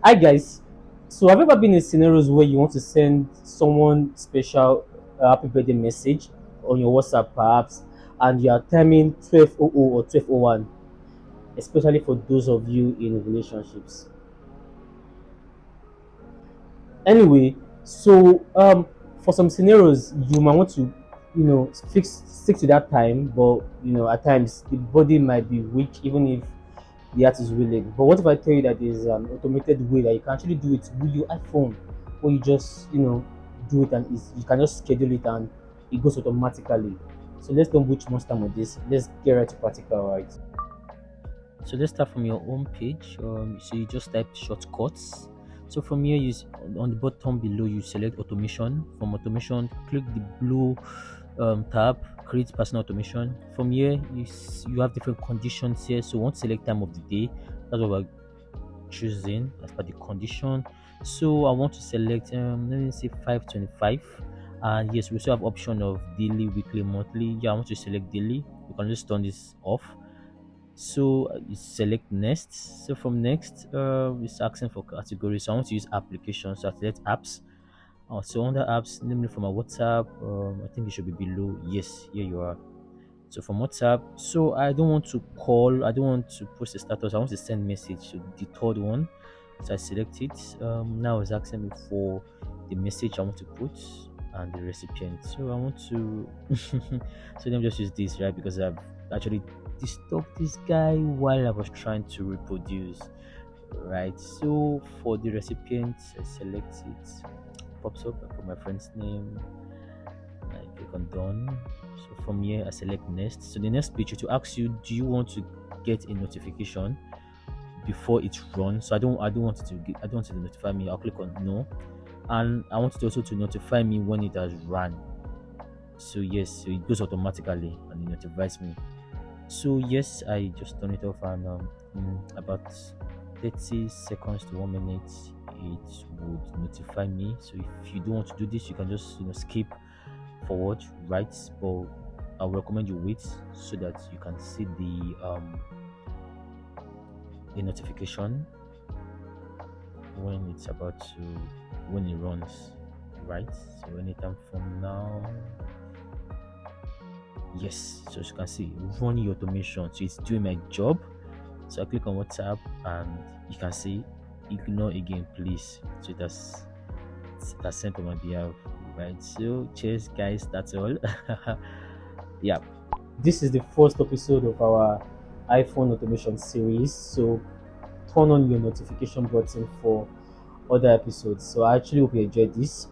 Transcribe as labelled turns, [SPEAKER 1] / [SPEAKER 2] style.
[SPEAKER 1] Hi guys. So have you ever been in scenarios where you want to send someone special happy birthday message on your WhatsApp perhaps, and you are timing 12:00 or 12:01, especially for those of you in relationships? Anyway, so for some scenarios you might want to, fix stick to that time, but at times the body might be weak even if the heart is willing. But what if I tell you that there's an automated way that you can actually do it with your iPhone, where you just do it, and you can just schedule it and it goes automatically. So let's don't waste much time on this. Let's get right to practical, right?
[SPEAKER 2] So let's start from your home page. So you just type shortcuts. So from here, on the bottom below, you select automation. From automation, click the blue tab, create personal automation. From here, you have different conditions here. So once select time of the day, that's what we're choosing as per the condition. So I want to select let me say 525. And yes, we also have option of daily, weekly, monthly. Yeah, I want to select daily. You can just turn this off. So you select next. So from next, it's asking for category. So I want to use applications. So I select apps. So under apps, namely from my WhatsApp, I think it should be below. Yes, here you are. So from WhatsApp, so I don't want to call, I don't want to post a status, I want to send message. So the third one, so I select it. Now it's asking me for the message I want to put and the recipient. So I want to, so let me just use this, right? Because I've actually disturbed this guy while I was trying to reproduce, right? So for the recipient, I select it, pops up, I put my friend's name, I click on done. So from here I select next. So the next page to ask you, do you want to get a notification before it runs? So I don't want it to get, I don't want it to notify me. I'll click on no. And I want it also to notify me when it has run. So yes, so it goes automatically and it notifies me. So yes, I just turn it off, and in about 30 seconds to 1 minute it would notify me. So if you don't want to do this, you can just skip forward, right? But I would recommend you wait so that you can see the notification when it's about to, when it runs, right? So anytime from now, yes. So as you can see, running automation, so it's doing my job. So I click on WhatsApp and you can see ignore again, please. So that's sent on my behalf, right? So cheers, guys. That's all. Yeah.
[SPEAKER 1] This is the first episode of our iPhone automation series. So turn on your notification button for other episodes. So I actually hope you enjoyed this.